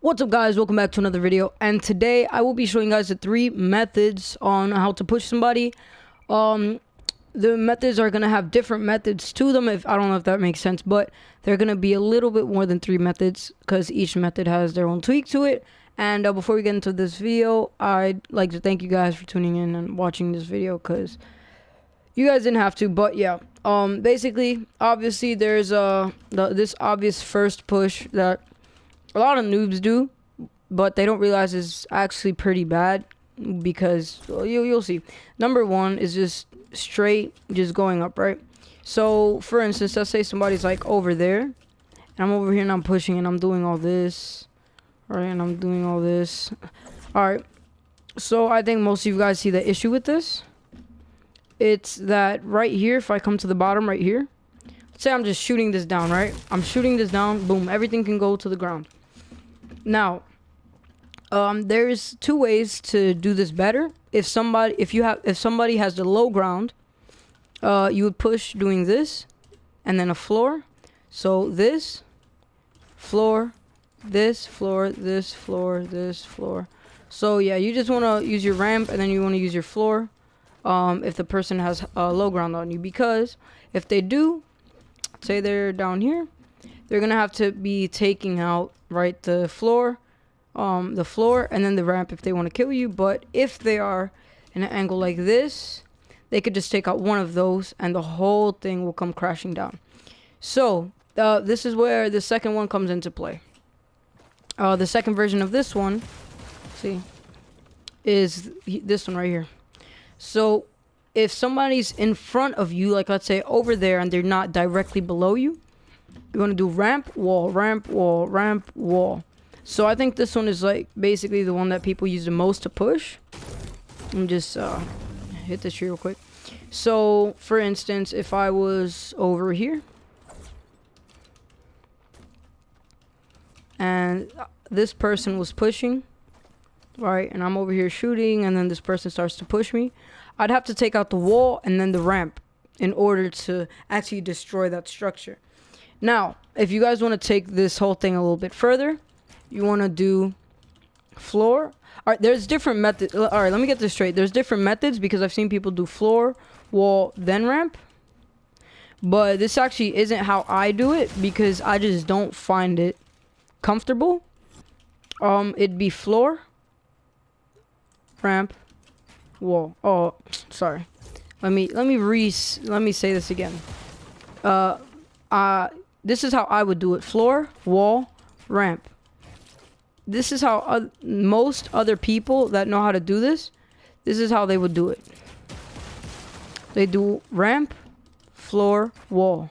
What's up, guys? Welcome back to another video, and today I will be showing you guys the 3 methods on how to push somebody. The methods are gonna have different methods to them. If I don't know if that makes sense, but they're gonna be a little bit more than 3 methods because each method has their own tweak to it. And before we get into this video, I'd like to thank you guys for tuning in and watching this video because you guys didn't have to. But yeah, basically, obviously, there's this obvious first push that a lot of noobs do, but they don't realize it's actually pretty bad because, well, you'll see. Number 1 is just straight, just going up, right? So, for instance, let's say somebody's like over there, and I'm over here and I'm pushing and I'm doing all this, right? And I'm doing all this. All right. So I think most of you guys see the issue with this. It's that right here, if I come to the bottom right here, let's say I'm just shooting this down, right? I'm shooting this down, boom, everything can go to the ground. Now, there's 2 ways to do this better. If somebody has the low ground, you would push doing this, and then a floor. So this floor, this floor, this floor, this floor. So yeah, you just want to use your ramp, and then you want to use your floor. If the person has low ground on you, because if they do, say they're down here, they're gonna have to be taking out the floor, and then the ramp if they want to kill you. But if they are in an angle like this, they could just take out one of those, and the whole thing will come crashing down. So this is where the second one comes into play. The second version of this one, see, is this one right here. So if somebody's in front of you, like let's say over there, and they're not directly below you, you're going to do ramp, wall, ramp, wall, ramp, wall. So I think this one is like basically the one that people use the most to push. Let me just hit this here real quick. So for instance, if I was over here and this person was pushing, right, and I'm over here shooting, and then this person starts to push me, I'd have to take out the wall and then the ramp in order to actually destroy that structure. Now, if you guys want to take this whole thing a little bit further, you want to do floor. All right, there's different methods. All right, let me get this straight. There's different methods because I've seen people do floor, wall, then ramp. But this actually isn't how I do it because I just don't find it comfortable. It'd be floor, ramp, wall. Oh, sorry. Let me say this again. This is how I would do it: floor, wall, ramp. This is how most other people that know how to do this, this is how they would do it. They do ramp, floor, wall,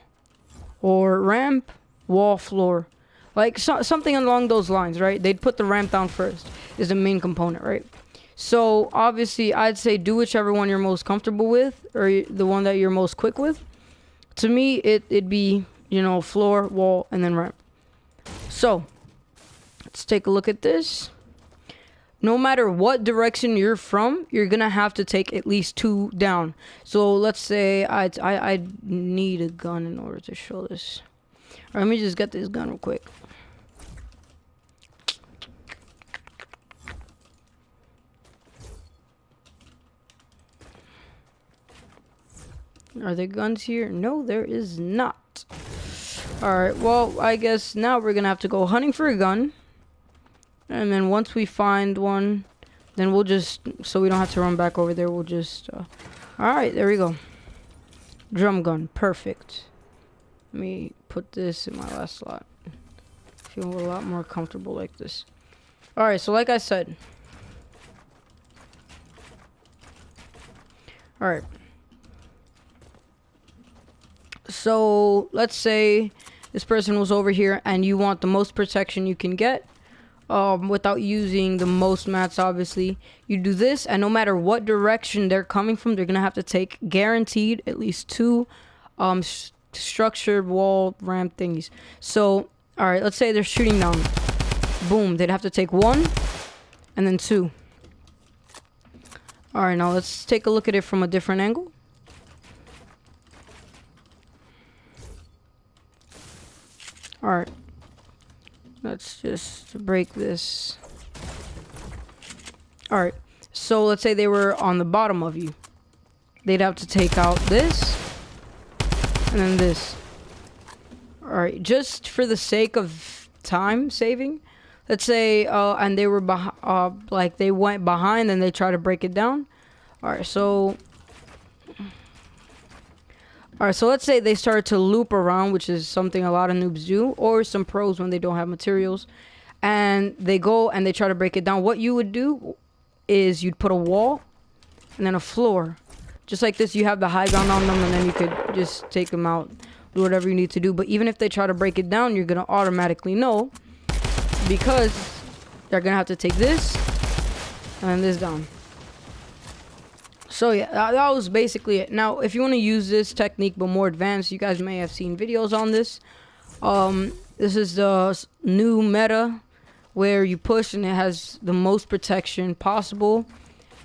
or ramp, wall, floor, like something along those lines, right? They'd put the ramp down first, is the main component, right? So obviously, I'd say do whichever one you're most comfortable with, or the one that you're most quick with. To me, it'd be, you know, floor, wall, and then ramp. So let's take a look at this. No matter what direction you're from, you're gonna have to take at least 2 down. So let's say I need a gun in order to show this. All right, let me just get this gun real quick. Are there guns here? No, there is not. Alright, well, I guess now we're gonna have to go hunting for a gun. And then once we find one, then we'll just, so we don't have to run back over there, we'll just, alright, there we go. Drum gun, perfect. Let me put this in my last slot. I feel a lot more comfortable like this. Alright, so like I said. Alright. So let's say this person was over here and you want the most protection you can get without using the most mats. Obviously you do this, and no matter what direction they're coming from, they're gonna have to take guaranteed at least 2 structured wall ramp thingies. So all right, let's say they're shooting down, boom, they'd have to take 1 and then 2. All right, now let's take a look at it from a different angle. Alright. Let's just break this. All right. So let's say they were on the bottom of you. They'd have to take out this and then this. All right. Just for the sake of time saving, let's say, and they were like they went behind and they try to break it down. All right. So let's say they start to loop around, which is something a lot of noobs do, or some pros when they don't have materials, and they go and they try to break it down. What you would do is you'd put a wall and then a floor. Just like this, you have the high ground on them, and then you could just take them out, do whatever you need to do. But even if they try to break it down, you're going to automatically know, because they're going to have to take this and then this down. So yeah, that was basically it. Now, if you want to use this technique but more advanced, you guys may have seen videos on this. This is the new meta where you push and it has the most protection possible.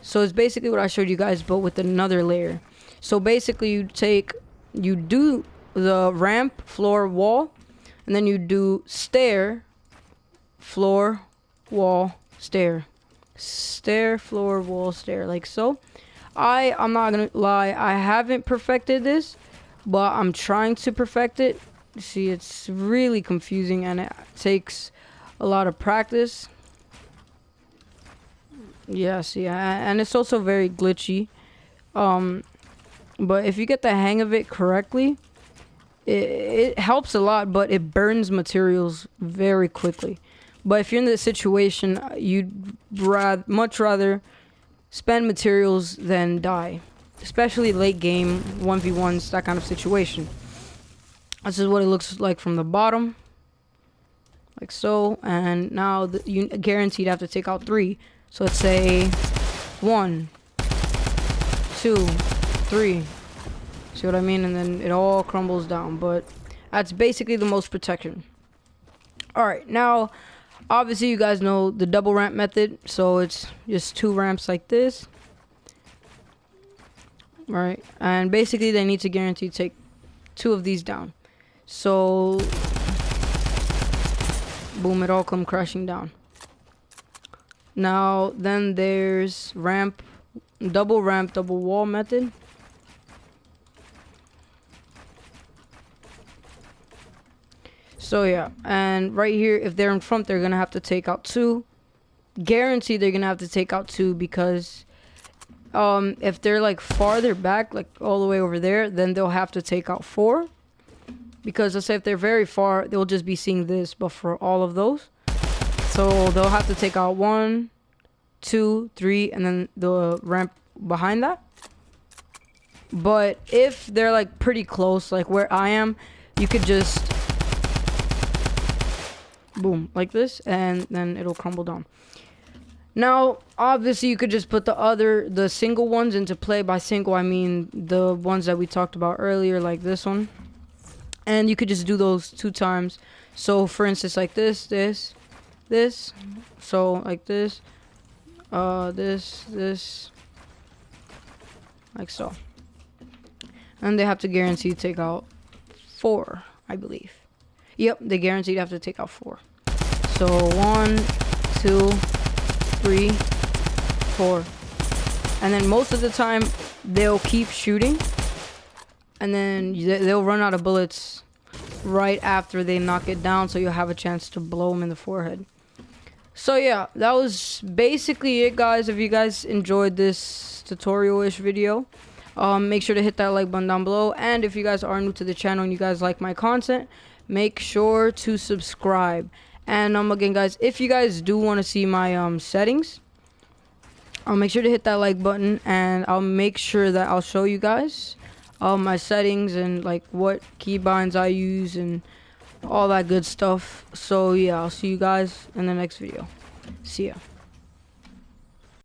So it's basically what I showed you guys, but with another layer. So basically you do the ramp, floor, wall, and then you do stair, floor, wall, stair. Stair, floor, wall, stair, like so. I'm not gonna lie, I haven't perfected this, but I'm trying to perfect it. See, it's really confusing and it takes a lot of practice. Yeah, see, and it's also very glitchy. But if you get the hang of it correctly, it helps a lot, but it burns materials very quickly. But if you're in this situation, you'd much rather spend materials than die, especially late game 1v1s, that kind of situation. This is what it looks like from the bottom, like so. And now you guaranteed have to take out 3. So let's say 1, 2, 3. See what I mean? And then it all crumbles down. But that's basically the most protection. All right, now obviously you guys know the double ramp method, so it's just 2 ramps like this. All right, and basically they need to guarantee take 2 of these down. So boom, it all come crashing down. Now then there's double ramp, double wall method. So yeah, and right here, if they're in front, they're gonna have to take out 2. Guaranteed they're gonna have to take out 2, because if they're like farther back, like all the way over there, then they'll have to take out 4. Because let's say if they're very far, they'll just be seeing this, but for all of those, so they'll have to take out 1, 2, 3, and then the ramp behind that. But if they're like pretty close, like where I am, you could just boom, like this, and then it'll crumble down. Now, obviously, you could just put the single ones into play. By single, I mean the ones that we talked about earlier, like this one. And you could just do those 2 times. So, for instance, like this. So, like this. This. Like so. And they have to guarantee take out 4, I believe. Yep, they guaranteed have to take out 4. So 1, 2, 3, 4. And then most of the time they'll keep shooting, and then they'll run out of bullets right after they knock it down, so you'll have a chance to blow them in the forehead. So yeah, that was basically it, guys. If you guys enjoyed this tutorial-ish video, make sure to hit that like button down below. And if you guys are new to the channel and you guys like my content, make sure to subscribe. And again, guys, if you guys do want to see my settings, I'll make sure to hit that like button, and I'll make sure that I'll show you guys my settings and like what keybinds I use and all that good stuff. So yeah, I'll see you guys in the next video. See ya.